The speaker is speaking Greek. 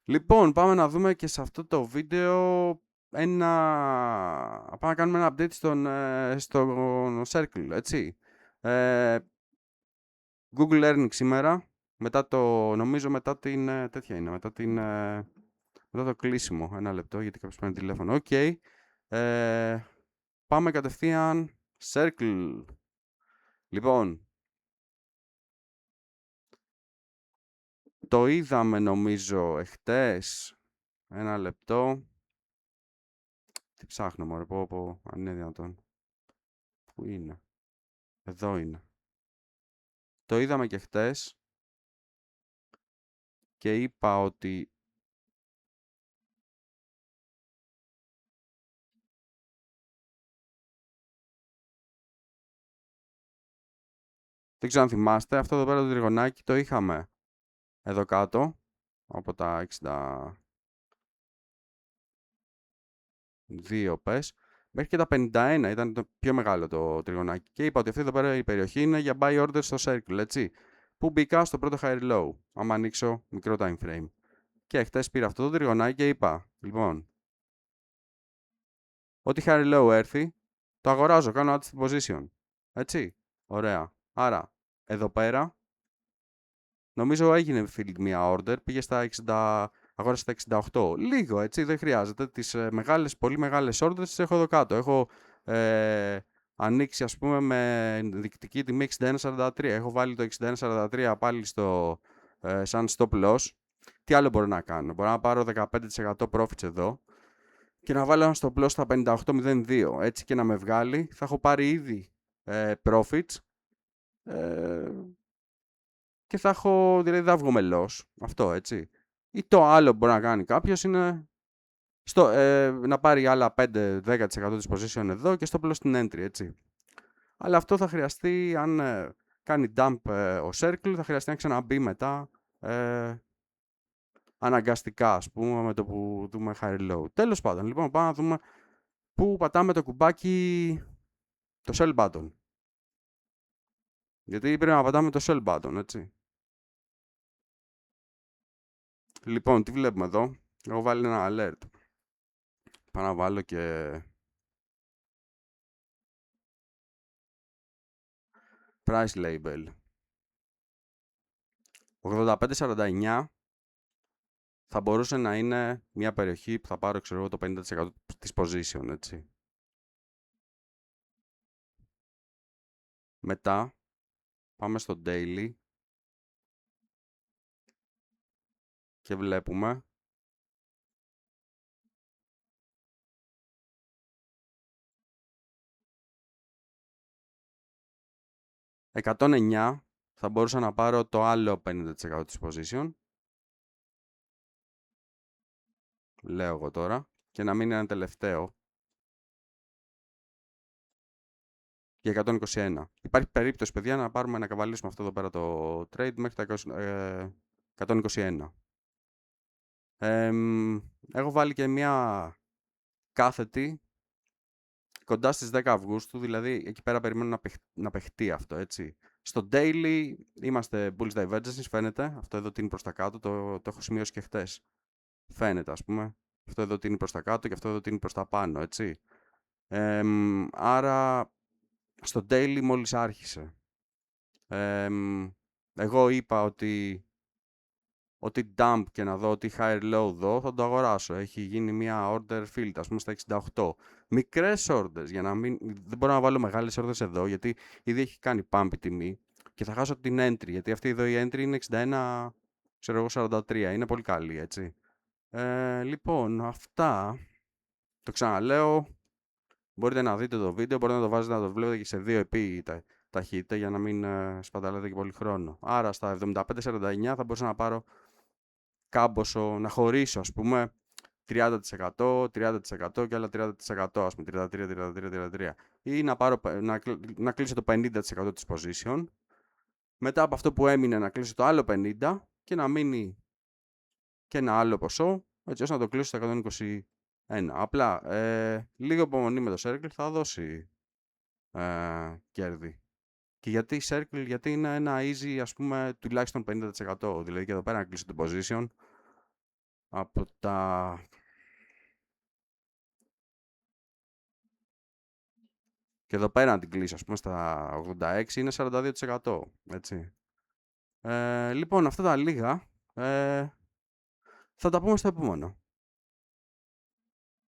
Λοιπόν, πάμε να δούμε και σε αυτό το βίντεο πάμε να κάνουμε ένα update στο Circle, έτσι. Google Earnings σήμερα, νομίζω μετά την, τέτοια είναι, μετά το κλείσιμο. Ένα λεπτό, γιατί κάποιος παίρνει τηλέφωνο. Οκ. Πάμε κατευθείαν Circle. Λοιπόν, το είδαμε νομίζω εχθές. Ένα λεπτό. Τι ψάχνω μωρέ, αν είναι δυνατόν. Πού είναι. Εδώ είναι. Το είδαμε και χτες και είπα ότι δεν ξέρω αν θυμάστε, αυτό εδώ πέρα το τριγωνάκι το είχαμε εδώ κάτω από τα 62 πες μέχρι και τα 51 ήταν το πιο μεγάλο το τριγωνάκι και είπα ότι αυτή εδώ πέρα η περιοχή είναι για buy order στο circle, έτσι, που μπήκα στο πρώτο high low άμα ανοίξω μικρό time frame και χτες πήρα αυτό το τριγωνάκι και είπα λοιπόν ό,τι high low έρθει το αγοράζω, κάνω add position, έτσι, ωραία, άρα εδώ πέρα νομίζω έγινε filled μια order, πήγε στα 60, αγόρασε στα 68. Λίγο, έτσι, δεν χρειάζεται. Τις πολύ μεγάλες orders τις έχω εδώ κάτω. Έχω ανοίξει, ας πούμε, με ενδεικτική τιμή 61,43. Έχω βάλει το 61,43 πάλι σαν stop loss. Τι άλλο μπορώ να κάνω. Μπορώ να πάρω 15% profits εδώ και να βάλω ένα stop loss στα 58,02. Έτσι και να με βγάλει. Θα έχω πάρει ήδη profits. Και θα έχω, δηλαδή θα βγω μελός. Αυτό, έτσι. Ή το άλλο που μπορεί να κάνει κάποιος είναι να πάρει άλλα 5-10% της position εδώ και στο πλώς στην entry, έτσι. Αλλά αυτό θα χρειαστεί, αν κάνει dump ο circle, θα χρειαστεί να ξαναμπεί μετά αναγκαστικά, ας πούμε, με το που δούμε high low. Τέλος πάντων, λοιπόν, πάμε να δούμε πού πατάμε το κουμπάκι, το sell button. Γιατί πρέπει να πατάμε το sell button, έτσι. Λοιπόν, τι βλέπουμε εδώ. Έχω βάλει ένα alert. Πάω να βάλω και price label. 85-49 θα μπορούσε να είναι μια περιοχή που θα πάρω, ξέρω εγώ, το 50% της position, έτσι. Μετά πάμε στο daily και βλέπουμε $109 θα μπορούσα να πάρω το άλλο 50% της position. Λέω εγώ τώρα. Και να μείνει ένα τελευταίο. Για 121. Υπάρχει περίπτωση, παιδιά, να πάρουμε να καβαλήσουμε αυτό εδώ πέρα το trade μέχρι τα 121. Έχω βάλει και μια κάθετη κοντά στις 10 Αυγούστου, δηλαδή εκεί πέρα περιμένω να παιχτεί αυτό, έτσι. Στο daily είμαστε bullish divergence, φαίνεται. Αυτό εδώ τίνει προς τα κάτω, το έχω σημειώσει και χτες. Φαίνεται, ας πούμε. Αυτό εδώ τίνει προς τα κάτω και αυτό εδώ τίνει προς τα πάνω, έτσι. Άρα, στο daily μόλις άρχισε. Εγώ είπα ότι dump και να δω ότι higher low δω, θα το αγοράσω. Έχει γίνει μια order field, ας πούμε, στα 68. Μικρές orders, για να μην... Δεν μπορώ να βάλω μεγάλες orders εδώ, γιατί ήδη έχει κάνει pump η τιμή και θα χάσω την entry, γιατί αυτή εδώ η entry είναι 61, ξέρω εγώ, 43. Είναι πολύ καλή, έτσι. Λοιπόν, αυτά, το ξαναλέω, μπορείτε να δείτε το βίντεο, μπορείτε να το βάζετε, να το βλέπετε και σε 2x ταχύτητα, για να μην σπαταλάτε και πολύ χρόνο. Άρα, στα 75-49 θα μπορούσα να πάρω κάμποσο, να χωρίσω, ας πούμε, 30%, 30% και άλλα 30%, ας πούμε, 33%. Ή να κλείσω το 50% της position. Μετά από αυτό που έμεινε να κλείσω το άλλο 50% και να μείνει και ένα άλλο ποσό, έτσι ώστε να το κλείσω στα 121. Απλά, λίγο υπομονή με το circle θα δώσει κέρδη. Και γιατί circle, γιατί είναι ένα easy, ας πούμε, τουλάχιστον 50%. Δηλαδή και εδώ πέρα να κλείσω την position, από τα... Και εδώ πέρα να την κλείσω, ας πούμε, στα 86 είναι 42%, έτσι. Λοιπόν, αυτά τα λίγα. Θα τα πούμε στο επόμενο.